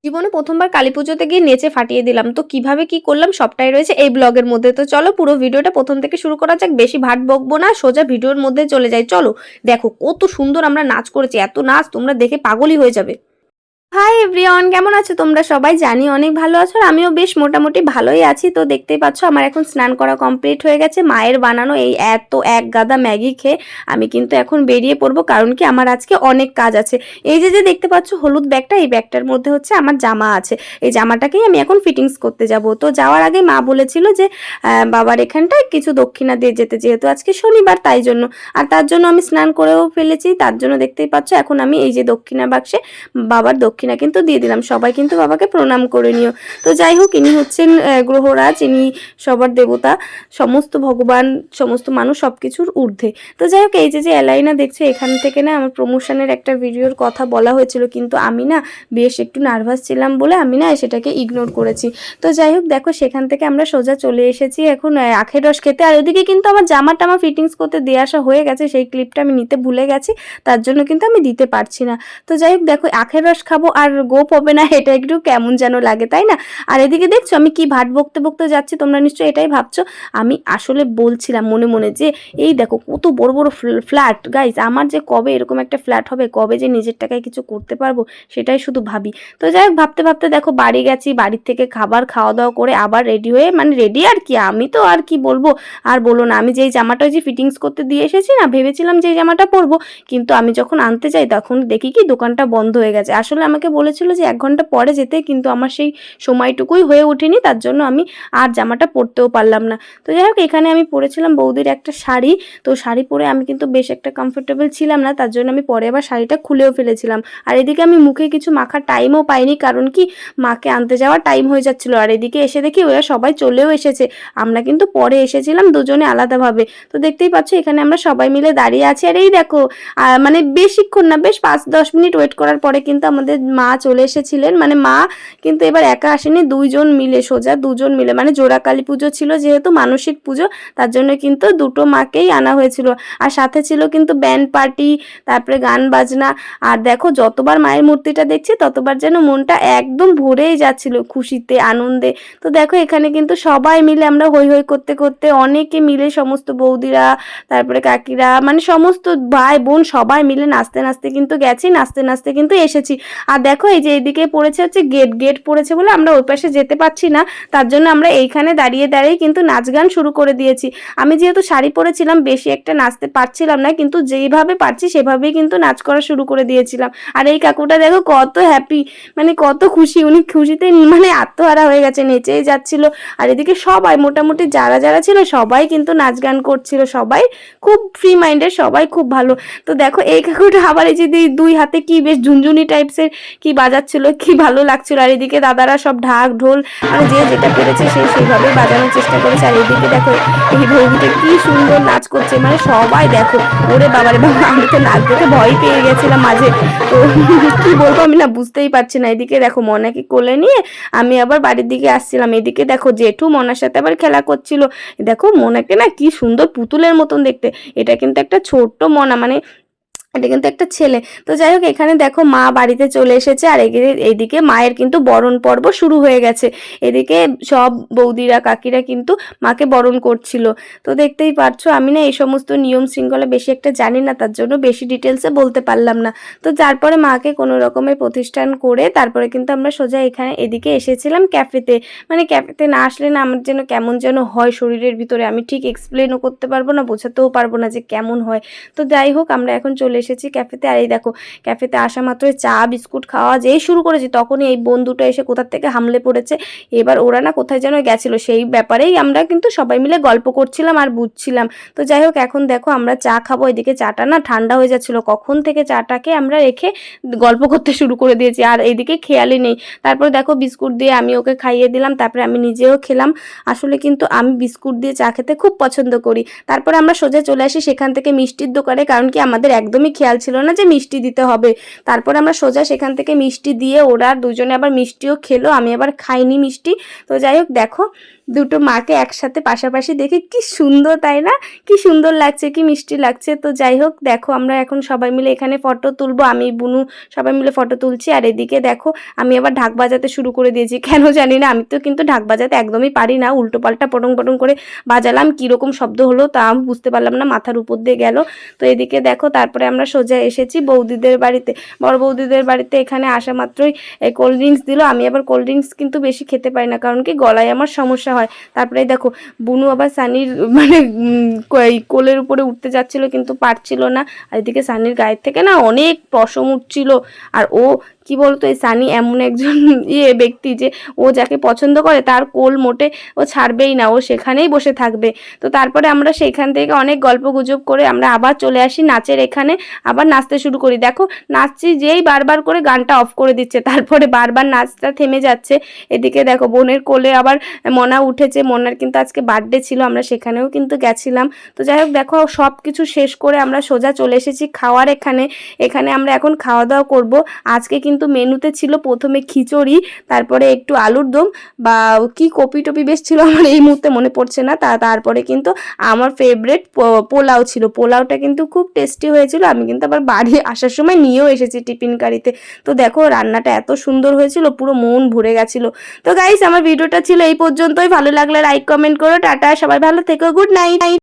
জীবনে প্রথমবার কালীপুজোতে গিয়ে নেচে ফাটিয়ে দিলাম। তো কিভাবে কি করলাম সবটাই রয়েছে এই ব্লগের মধ্যে। তো চলো পুরো ভিডিওটা প্রথম থেকে শুরু করা যাক। বেশি ভাট বকবো না, সোজা ভিডিওর মধ্যে চলে যাই। চলো দেখো কত সুন্দর আমরা নাচ করেছি। এত নাচ তোমরা দেখে পাগলই হয়ে যাবে। হাই এভরিওয়ান, কেমন আছো তোমরা সবাই? জানি অনেক ভালো আছো, আর আমিও বেশ মোটামুটি ভালোই আছি। তো দেখতেই পাচ্ছ আমার এখন স্নান করা কমপ্লিট হয়ে গেছে। মায়ের বানানো এই এত এক গাদা ম্যাগি খেয়ে আমি কিন্তু এখন বেরিয়ে পড়বো, কারণ কি আমার আজকে অনেক কাজ আছে। এই যে যে দেখতে পাচ্ছ হলুদ ব্যাগটা, এই ব্যাগটার মধ্যে হচ্ছে আমার জামা আছে। এই জামাটাকেই আমি এখন ফিটিংস করতে যাব। তো যাওয়ার আগে মা বলেছিল যে বাবার এখানটায় কিছু দক্ষিণা দিয়ে যেতে, যেহেতু আজকে শনিবার তাই জন্য। আর তার জন্য আমি স্নান করেও ফেলেছি, তার জন্য দেখতেই পাচ্ছ এখন আমি এই যে দক্ষিণা বাক্সে বাবার দক্ষিণা কিন্তু দিয়ে দিলাম। সবাই কিন্তু বাবাকে প্রণাম করে নিও। তো যাই হোক, ইনি হচ্ছেন গ্রহরাজ, ইনি সবার দেবতা, সমস্ত ভগবান, সমস্ত মানুষ সবকিছুর ঊর্ধ্বে। তো যাই হোক, এই যে যে এলাইনা দেখছো, এখান থেকে না আমার প্রমোশনের একটা ভিডিওর কথা বলা হয়েছিল, কিন্তু আমি না বেশ একটু নার্ভাস ছিলাম বলে আমি না সেটাকে ইগনোর করেছি। তো যাই হোক দেখো, সেখান থেকে আমরা সোজা চলে এসেছি এখন আখের রস খেতে। আর ওদিকে কিন্তু আমার জামাটা আমার ফিটিংস করতে দিয়ে আসা হয়ে গেছে, সেই ক্লিপটা আমি নিতে ভুলে গেছি, তার জন্য কিন্তু আমি দিতে পারছি না। তো যাই হোক দেখো, আখের রস খাবো আর গোপ হবে না, এটা একটু কেমন যেন লাগে তাই না? আর এদিকে দেখছো আমি কি ভাট বকতে বকতে যাচ্ছি, তোমরা নিশ্চয়ই এটাই ভাবছো। আমি আসলে বলছিলাম মনে মনে যে এই দেখো কত বড় বড় ফ্ল্যাট গাইস, আমার যে কবে এরকম একটা ফ্ল্যাট হবে, কবে যে নিজের টাকায় কিছু করতে পারবো, সেটাই শুধু ভাবি। তো যাই হোক, ভাবতে ভাবতে দেখো বাড়ি গেছি, বাড়ির থেকে খাবার খাওয়া দাওয়া করে আবার রেডি হয়ে, মানে রেডি আর কি, আমি তো আর কি বলবো, আর বলো না, আমি যেই জামাটা যে ফিটিংস করতে দিয়ে এসেছি না, ভেবেছিলাম যে এই জামাটা পরবো, কিন্তু আমি যখন আনতে যাই তখন দেখি কি দোকানটা বন্ধ হয়ে গেছে। আসলে আমাকে বলেছিল যে 1 ঘন্টা পরে যেতে, কিন্তু আমার সেই সময়টুকুই হয়ে ওঠেনি, তার জন্য আমি আর জামাটা পরতেও পারলাম না। তো যাই হোক, এখানে আমি পরেছিলাম বৌদির একটা শাড়ি। তো শাড়ি পরে আমি কিন্তু বেশ একটা কমফোর্টেবল ছিলাম না, তার জন্য আমি পরে আবার শাড়িটা খুলেও ফেলেছিলাম। আর এদিকে আমি মুখে কিছু মাখার টাইমও পাইনি, কারণ কি মাকে আনতে যাওয়ার টাইম হয়ে যাচ্ছিল। আর এদিকে এসে দেখি ওরা সবাই চলেও এসেছে, আমরা কিন্তু পরে এসেছিলাম দুজনে আলাদাভাবে। তো দেখতেই পাচ্ছ এখানে আমরা সবাই মিলে দাঁড়িয়ে আছি। আর এই দেখো মানে বেশিক্ষণ না, বেশ 5-10 মিনিট ওয়েট করার পরে কিন্তু আমাদের মা চলে এসেছিলেন। মানে মা কিন্তু এবার একা আসেনি, দুইজন মিলে, সোজা দুজন মিলে, মানে জোড়া কালী পুজো ছিল যেহেতু মানসিক পুজো, তার জন্য কিন্তু দুটো মাকেই আনা হয়েছিল। আর সাথে ছিল কিন্তু ব্যান্ড পার্টি, তারপরে গান বাজনা। আর দেখো যতবার মায়ের মূর্তিটা দেখছি ততবার যেন মনটা একদম ভরেই যাচ্ছিল খুশিতে, আনন্দে। তো দেখো এখানে কিন্তু সবাই মিলে আমরা হই হই করতে করতে, অনেকে মিলে, সমস্ত বৌদিরা, তারপরে কাকিরা, মানে সমস্ত ভাই বোন সবাই মিলে নাচতে নাচতে কিন্তু গেছি, নাচতে নাচতে কিন্তু এসেছি। আর দেখো এই যে এইদিকে পড়েছে হচ্ছে গেট, গেট পড়েছে বলে আমরা ওই পাশে যেতে পারছি না, তার জন্য আমরা এইখানে দাঁড়িয়ে দাঁড়িয়ে কিন্তু নাচ গান শুরু করে দিয়েছি। আমি যেহেতু শাড়ি পরেছিলাম, বেশি একটা নাচতে পারছিলাম না, কিন্তু যেইভাবে পারছি সেভাবেই কিন্তু নাচ করা শুরু করে দিয়েছিলাম। আর এই কাকুটা দেখো কত হ্যাপি, মানে কত খুশি, উনি খুশিতে মানে আত্মহারা হয়ে গেছে, নেচেই যাচ্ছিল। আর এদিকে সবাই মোটামুটি যারা যারা ছিল সবাই কিন্তু নাচ গান করছিল, সবাই খুব ফ্রি মাইন্ডের, সবাই খুব ভালো। তো দেখো এই কাকুটা আবার এই যে দুই হাতে কি বেশ ঝুনঝুনি টাইপসের কি বাজাচ্ছিল, কি ভালো লাগছিল। আর এদিকে দাদারা সব ঢাক ঢোল, মানে যে যেটা পেরেছে সে সেইভাবেই বাজানোর চেষ্টা করেছে। আর এদিকে দেখো এই বৌদিটা কি সুন্দর নাচ করছে, মানে সবাই দেখো, ওরে বাবারে বাবা, আমি তো নাচ দেখে ভয় পেয়ে গেছিলাম মাঝে। তো কি বলবো আমি না বুঝতেই পারছি না। এদিকে দেখো মনাকে কোলে নিয়ে আমি আবার বাড়ির দিকে আসছিলাম। এদিকে দেখো জেঠু মনার সাথে আবার খেলা করছিল। দেখো মনাকে না কি সুন্দর পুতুলের মতন দেখতে, এটা কিন্তু একটা ছোট্ট মনা, মানে এটা কিন্তু একটা ছেলে। তো যাই হোক, এখানে দেখো মা বাড়িতে চলে এসেছে, আর এইদিকে মায়ের কিন্তু বরণ পর্ব শুরু হয়ে গেছে। এদিকে সব বৌদিরা কাকিরা কিন্তু মাকে বরণ করছিল। তো দেখতেই পারছো আমি না এই সমস্ত নিয়ম শৃঙ্খলা বেশি একটা জানি না, তার জন্য বেশি ডিটেলসে বলতে পারলাম না। তো তারপরে মাকে কোনো রকমের প্রতিষ্ঠান করে তারপরে কিন্তু আমরা সোজা এখানে এদিকে এসেছিলাম ক্যাফেতে। মানে ক্যাফেতে না আসলে না আমার যেন কেমন যেন হয় শরীরের ভিতরে, আমি ঠিক এক্সপ্লেনও করতে পারবো না, বোঝাতেও পারবো না যে কেমন হয়। তো যাই হোক, আমরা এখন চলে এসেছি ক্যাফেতে। আর এই দেখো ক্যাফেতে আসা মাত্র চা বিস্কুট খাওয়া যেই শুরু করেছি, তখনই এই বন্ধুটা এসে কোথার থেকে হামলে পড়েছে। এবার ওরা না কোথায় যেন গেছিল, সেই ব্যাপারেই আমরা কিন্তু সবাই মিলে গল্প করছিলাম আর বুঝছিলাম। তো যাই হোক, এখন দেখো আমরা চা খাবো। এদিকে চাটা না ঠান্ডা হয়ে যাচ্ছিল, কখন থেকে চাটাকে আমরা রেখে গল্প করতে শুরু করে দিয়েছি, আর এইদিকে খেয়ালই নেই। তারপর দেখো বিস্কুট দিয়ে আমি ওকে খাইয়ে দিলাম, তারপরে আমি নিজেও খেলাম। আসলে কিন্তু আমি বিস্কুট দিয়ে চা খেতে খুব পছন্দ করি। তারপরে আমরা সোজা চলে আসি সেখান থেকে মিষ্টির দোকানে, কারণ কি আমাদের একদমই খেয়াল ছিল না যে মিষ্টি দিতে হবে। তারপরে আমরা সোজা সেখান থেকে মিষ্টি দিয়ে ওরা দুজনে আবার মিষ্টিও খেলো, আমি আবার খাইনি মিষ্টি। তো যাই হোক দেখো দুটো মাকে একসাথে পাশাপাশি দেখে কি সুন্দর, তাই না? কি সুন্দর লাগছে, কি মিষ্টি লাগছে। তো যাই হোক, দেখো আমরা এখন সবাই মিলে এখানে ফটো তুলবো, আমি বুনু সবাই মিলে ফটো তুলছি। আর এদিকে দেখো আমি আবার ঢাক বাজাতে শুরু করে দিয়েছি, কেন জানি না। আমি তো কিন্তু ঢাক বাজাতে একদমই পারি না, উল্টো পাল্টা পটং পটং করে বাজালাম, কীরকম শব্দ হলো তা আমি বুঝতে পারলাম না, মাথার উপর দিয়ে গেল। তো এদিকে দেখো তারপরে আমরা সোজা এসেছি বৌদিদের বাড়িতে, বড় বৌদিদের বাড়িতে। এখানে আসা মাত্রই কোল্ড ড্রিঙ্কস দিল। আমি আবার কোল্ড ড্রিঙ্কস কিন্তু বেশি খেতে পারি না, কারণ কি গলায় আমার সমস্যা হয়। তারপরে দেখো বুনু আবার সানির মানে কোলের উপরে উঠতে যাচ্ছিল কিন্তু পারছিল না। আর এদিকে সানির গায়ের থেকে না অনেক পশম উঠছিল। আর ও কি বলতো, এই সানি এমন একজন ব্যক্তি যে ও যাকে পছন্দ করে তার কোল মোটে ও ছাড়বেই না, ও সেখানেই বসে থাকবে। তো তারপরে আমরা সেইখান থেকে অনেক গল্প গুজব করে আমরা আবার চলে আসি নাচের এখানে, আবার নাচতে শুরু করি। দেখো নাচছি, যেই বারবার করে গানটা অফ করে দিচ্ছে, তারপরে বারবার নাচটা থেমে যাচ্ছে। এদিকে দেখো বোনের কোলে আবার মনা উঠেছে, মনার কিন্তু আজকে বার্থডে ছিল, আমরা সেখানেও কিন্তু গেছিলাম। তো যাই হোক দেখো সব কিছু শেষ করে আমরা সোজা চলে এসেছি খাওয়ার এখানে। এখানে আমরা এখন খাওয়া দাওয়া করব। আজকে কিন্তু মেনুতে ছিল প্রথমে খিচুড়ি, তারপরে একটু আলুর দম বা কি কপি টপি বেশ ছিল, আমার এই মুহূর্তে মনে পড়ছে না। তারপরে কিন্তু আমার ফেভারিট পোলাও ছিল, পোলাওটা কিন্তু খুব টেস্টি হয়েছিল। আমি কিন্তু আবার বাড়ি আসার সময় নিয়েও এসেছি টিফিন কারিতে। তো দেখো রান্নাটা এত সুন্দর হয়েছিল, পুরো মন ভরে গেছিল। তো গাইস আমার ভিডিওটা ছিল এই পর্যন্তই, ভালো লাগলে লাইক কমেন্ট করো, টাটা, সবাই ভালো থেকো, গুড নাইট।